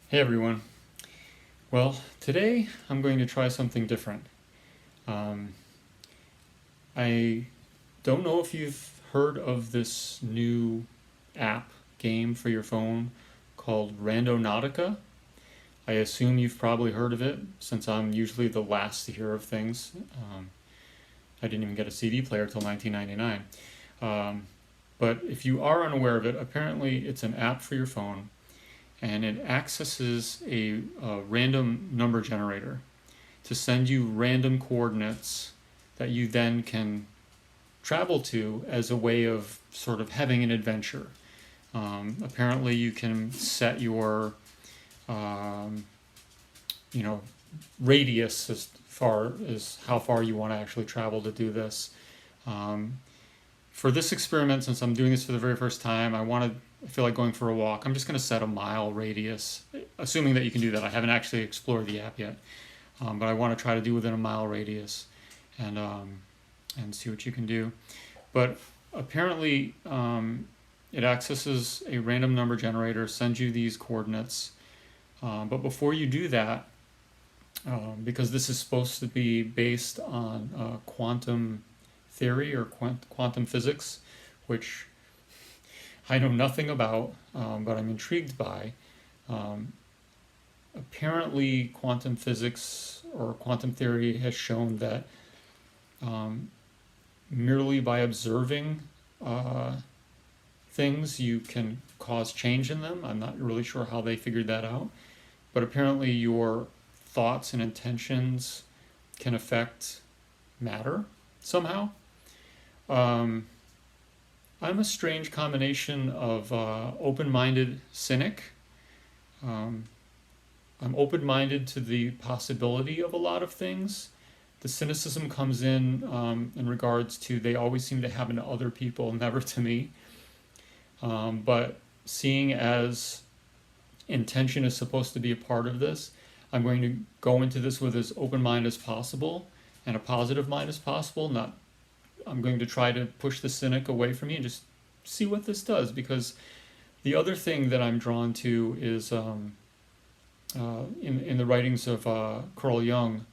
Hey everyone. Well, today I'm going to try something different. Um, I don't know if you've heard of this new app game for your phone called Randonautica. I assume you've probably heard of it since I'm usually the last to hear of things. I didn't even get a CD player till 1999. Um, but if you are unaware of it, apparently it's an app for your phone and it accesses a random number generator to send you random coordinates that you then can travel to as a way of sort of having an adventure. Apparently, you can set your um, you know radius as far as how far you want to actually travel to do this. Um, for this experiment, since I'm doing this for the very first time, I feel like going for a walk. I'm just going to set a mile radius, assuming that you can do that. I haven't actually explored the app yet, but I want to try to do within a mile radius, and see what you can do. But apparently, it accesses a random number generator, sends you these coordinates. But before you do that, because this is supposed to be based on quantum theory or quantum physics, which I know nothing about, but I'm intrigued by. Um, Apparently, quantum physics or quantum theory has shown that um, merely by observing uh, things, you can cause change in them. I'm not really sure how they figured that out, but apparently, your thoughts and intentions can affect matter somehow. Um, I'm a strange combination of open minded cynic. Um, I'm open minded to the possibility of a lot of things. The cynicism comes in regards to they always seem to happen to other people, never to me. But seeing as intention is supposed to be a part of this, I'm going to go into this with as open mind as possible and a positive mind as possible. Not, I'm going to try to push the cynic away from me and just see what this does. Because the other thing that I'm drawn to is in the writings of Carl Jung,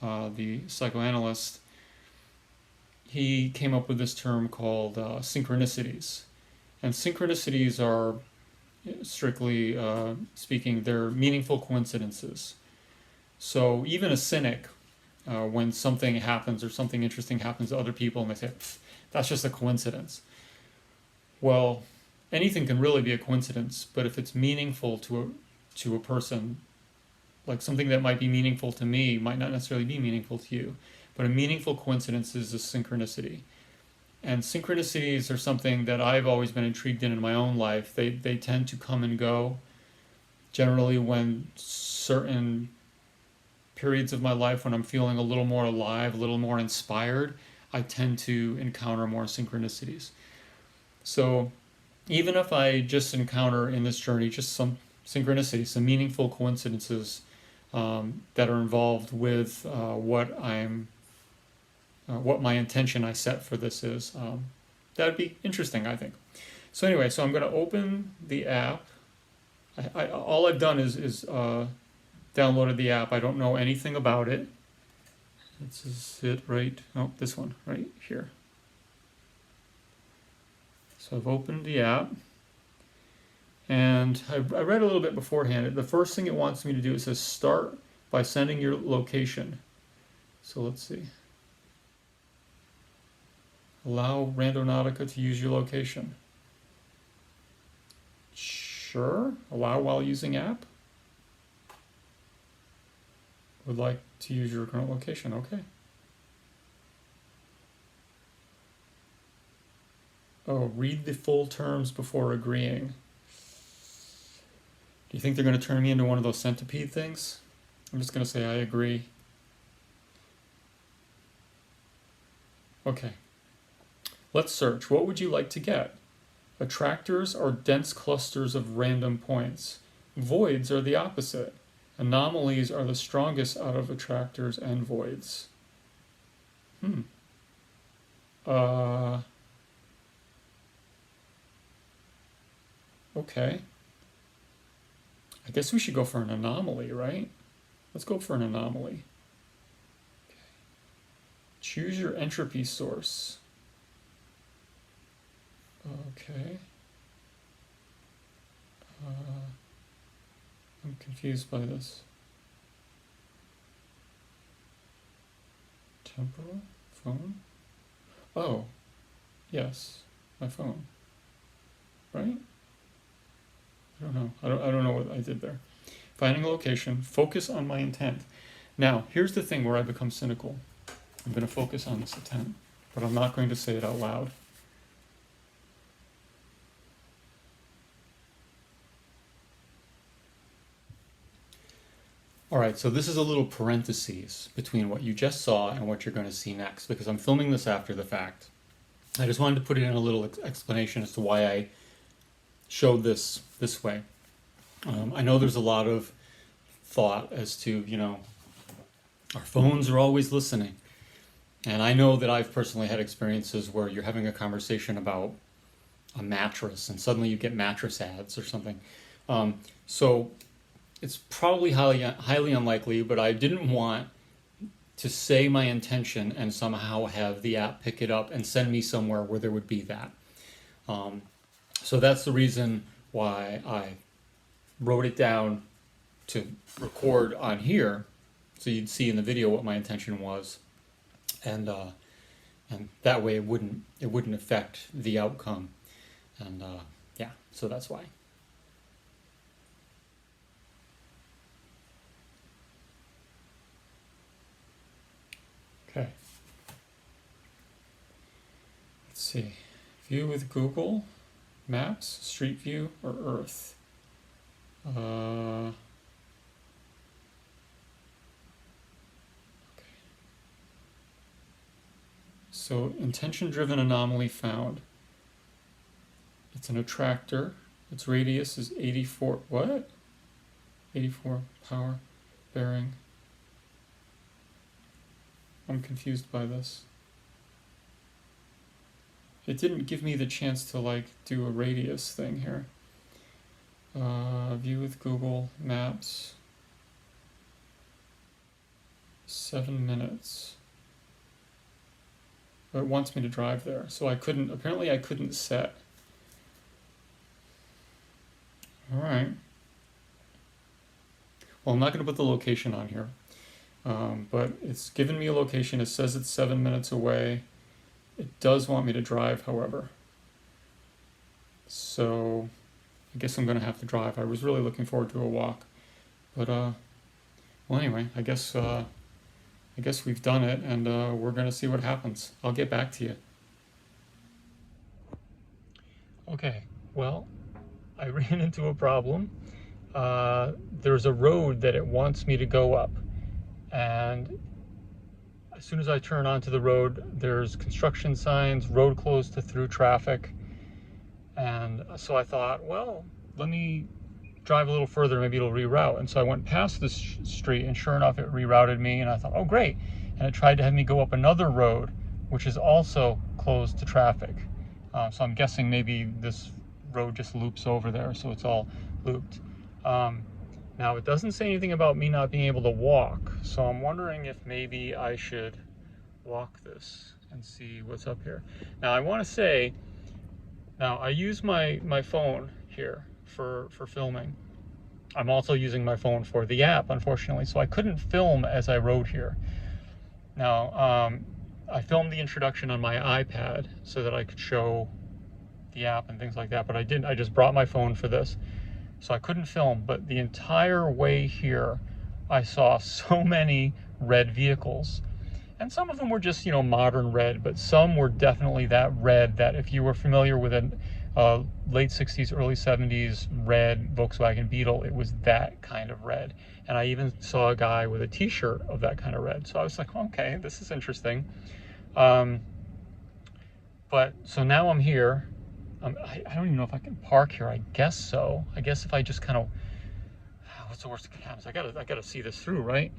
the psychoanalyst. He came up with this term called synchronicities. And synchronicities are, strictly speaking, they're meaningful coincidences. So even a cynic, when something happens or something interesting happens to other people and they say, that's just a coincidence. Well, anything can really be a coincidence, but if it's meaningful to a person, like something that might be meaningful to me might not necessarily be meaningful to you. But a meaningful coincidence is a synchronicity. And synchronicities are something that I've always been intrigued in my own life. They tend to come and go. Generally, when certain periods of my life, when I'm feeling a little more alive, a little more inspired, I tend to encounter more synchronicities. So even if I just encounter in this journey just some synchronicities, some meaningful coincidences that are involved with what my intention I set for this is. That would be interesting, I think. So anyway, so I'm going to open the app. All I've done is downloaded the app. I don't know anything about it. This is it right. Oh, this one right here. So I've opened the app. And I read a little bit beforehand. The first thing it wants me to do, it says start by sending your location. So let's see. Allow Randonautica to use your location. Sure. Allow while using app. Would like to use your current location. Okay. Oh, read the full terms before agreeing. Do you think they're going to turn me into one of those centipede things? I'm just going to say I agree. Okay. Let's search. What would you like to get? Attractors are dense clusters of random points. Voids are the opposite. Anomalies are the strongest out of attractors and voids. Hmm. Okay. I guess we should go for an anomaly, right? Let's go for an anomaly. Choose your entropy source. Okay. I'm confused by this. Temporal? Phone? Oh, yes, my phone. Right? I don't know. I don't know what I did there. Finding a location, focus on my intent. Now, here's the thing where I become cynical. I'm going to focus on this intent, but I'm not going to say it out loud. All right, so this is a little parentheses between what you just saw and what you're going to see next, because I'm filming this after the fact. I just wanted to put it in a little explanation as to why I showed this way. I know there's a lot of thought as to, you know, our phones are always listening. And I know that I've personally had experiences where you're having a conversation about a mattress and suddenly you get mattress ads or something. So it's probably highly unlikely, but I didn't want to say my intention and somehow have the app pick it up and send me somewhere where there would be that. So that's the reason why I wrote it down to record on here, so you'd see in the video what my intention was, and that way it wouldn't affect the outcome, and yeah, so that's why. Okay. Let's see. View with Google Maps, Street View, or Earth. Okay. So intention-driven anomaly found. It's an attractor. Its radius is 84. What? 84 power bearing. I'm confused by this. It didn't give me the chance to like do a radius thing here. View with Google Maps. 7 minutes. It wants me to drive there, so apparently I couldn't set. All right. Well, I'm not going to put the location on here, but it's given me a location. It says it's 7 minutes away. It does want me to drive, however. So I guess I'm going to have to drive. I was really looking forward to a walk, but well, anyway, I guess we've done it, and we're going to see what happens. I'll get back to you. Okay, well, I ran into a problem. There's a road that it wants me to go up, and as soon as I turn onto the road, there's construction signs, road closed to through traffic, and so I thought, well, let me drive a little further, maybe it'll reroute. And so I went past this street, and sure enough, it rerouted me, and I thought, oh great. And it tried to have me go up another road, which is also closed to traffic. So I'm guessing maybe this road just loops over there, so it's all looped. Now it doesn't say anything about me not being able to walk, so I'm wondering if maybe I should walk this and see what's up here. Now I want to say, now I use my phone here for filming. I'm also using my phone for the app, unfortunately, so I couldn't film as I rode here. Now, I filmed the introduction on my iPad so that I could show the app and things like that, but I didn't. I just brought my phone for this, so I couldn't film. But the entire way here, I saw so many red vehicles, and some of them were just, you know, modern red, but some were definitely that red that if you were familiar with a late 60s, early 70s red Volkswagen Beetle, it was that kind of red. And I even saw a guy with a t-shirt of that kind of red. So I was like, okay, this is interesting. But so now I'm here. I don't even know if I can park here. I guess so. I guess if I just kind of, what's the worst that can happen? I gotta see this through, right?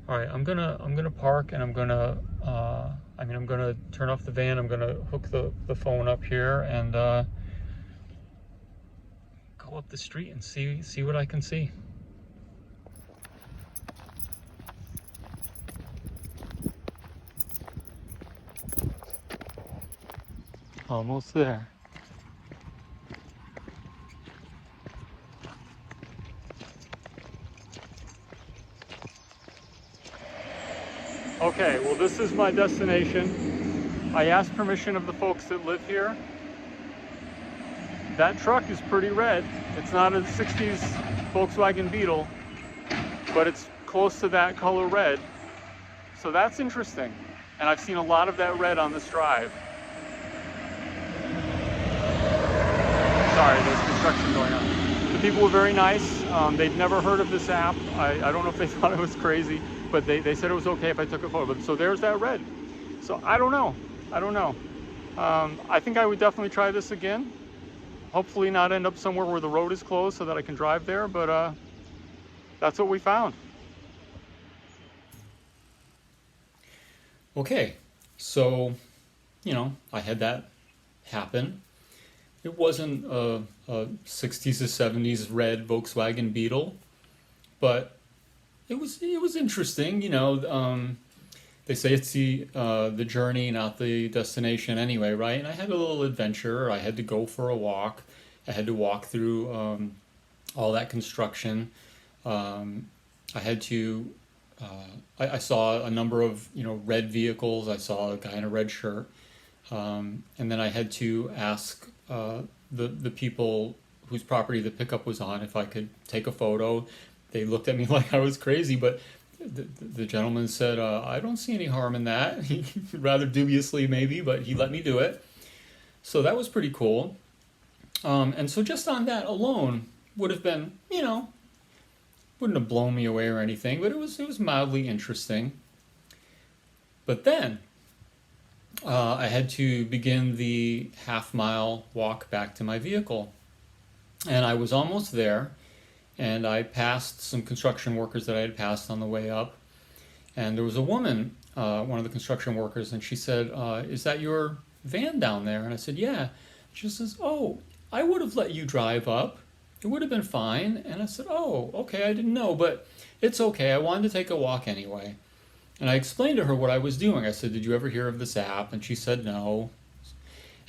All right, I'm gonna park, and I'm gonna turn off the van. I'm gonna hook the phone up here and go up the street and see what I can see. Almost there. Okay, well, this is my destination. I asked permission of the folks that live here. That truck is pretty red. It's not a 60s Volkswagen Beetle, but it's close to that color red. So that's interesting. And I've seen a lot of that red on this drive. Sorry, there's construction going on. The people were very nice. They'd never heard of this app. I don't know if they thought it was crazy, but they said it was okay if I took a photo. So there's that red. So I don't know. I think I would definitely try this again. Hopefully not end up somewhere where the road is closed so that I can drive there, but that's what we found. Okay, so, I had that happen. It wasn't a 60s to 70s red Volkswagen Beetle, but it was interesting. They say it's the journey, not the destination anyway, right? And I had a little adventure. I had to go for a walk. I had to walk through all that construction. I had to. I saw a number of red vehicles. I saw a guy in a red shirt, and then I had to ask the people whose property the pickup was on if I could take a photo. They looked at me like I was crazy, but the gentleman said, I don't see any harm in that. Rather dubiously maybe, but he let me do it. So that was pretty cool. And so just on that alone would have been, wouldn't have blown me away or anything, but it was mildly interesting. But then I had to begin the half-mile walk back to my vehicle. And I was almost there. And I passed some construction workers that I had passed on the way up. And there was a woman, one of the construction workers, and she said, is that your van down there? And I said, yeah. She says, oh, I would have let you drive up. It would have been fine. And I said, oh, okay, I didn't know, but it's okay. I wanted to take a walk anyway. And I explained to her what I was doing. I said, did you ever hear of this app? And she said, no.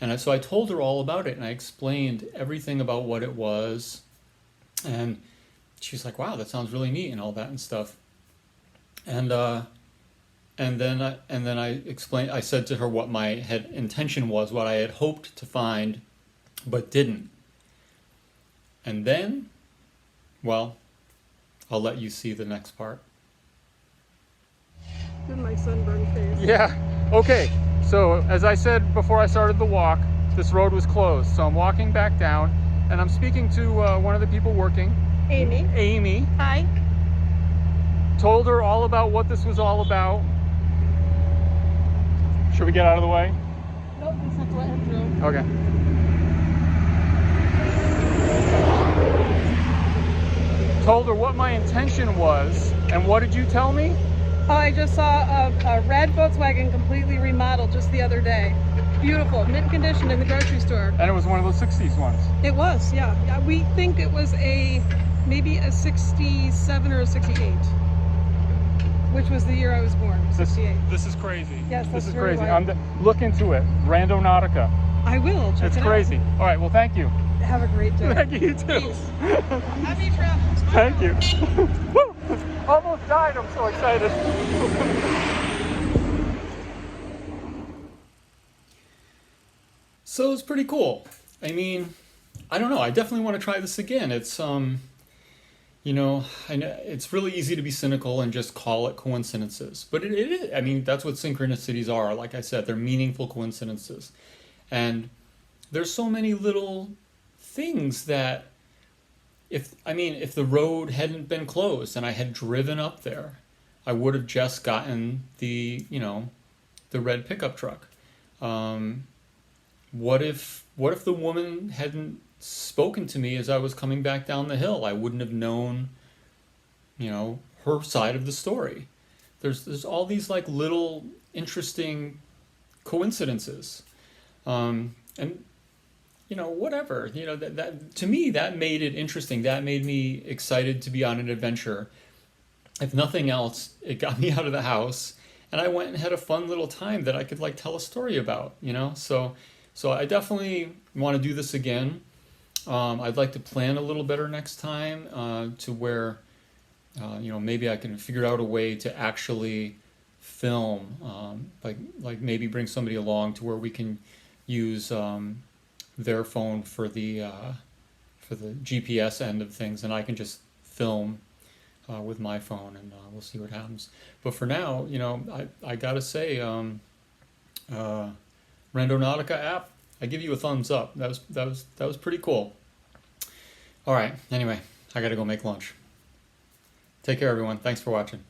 And so I told her all about it, and I explained everything about what it was. And she's like, wow, that sounds really neat and all that and stuff. And then I explained, I said to her what my intention was, what I had hoped to find, but didn't. And then, well, I'll let you see the next part. In my sunburned face. Yeah, okay. So as I said before I started the walk, this road was closed. So I'm walking back down, and I'm speaking to one of the people working. Amy. Hi. Told her all about what this was all about. Should we get out of the way? Nope, just have to let him through. Okay. Told her what my intention was, and what did you tell me? Oh, I just saw a red Volkswagen completely remodeled just the other day. Beautiful, mint condition in the grocery store. And it was one of those 60s ones. It was, yeah. We think it was maybe a 67 or a 68, which was the year I was born, 68. This is crazy. Yes, that's this is very crazy. wild. Look into it. Randonautica. I will. Check It's it crazy. out. All right. Well, thank you. Have a great day. Thank you, you too. Thanks. Happy travels. Thank you. Woo! Almost died. I'm so excited. So it's pretty cool. I mean, I don't know. I definitely want to try this again. It's I know it's really easy to be cynical and just call it coincidences, but it is. I mean, that's what synchronicities are. Like I said, they're meaningful coincidences, and there's so many little things that if the road hadn't been closed and I had driven up there, I would have just gotten the red pickup truck. What if the woman hadn't spoken to me as I was coming back down the hill? I wouldn't have known, her side of the story. There's all these like little interesting coincidences, and whatever. That to me that made it interesting. That made me excited to be on an adventure. If nothing else, it got me out of the house, and I went and had a fun little time that I could like tell a story about. So So I definitely want to do this again. I'd like to plan a little better next time to where maybe I can figure out a way to actually film, like maybe bring somebody along to where we can use their phone for the GPS end of things, and I can just film with my phone, and we'll see what happens. But for now, I gotta say, Randonautica app, I give you a thumbs up. That was pretty cool. All right. Anyway, I gotta go make lunch. Take care, everyone. Thanks for watching.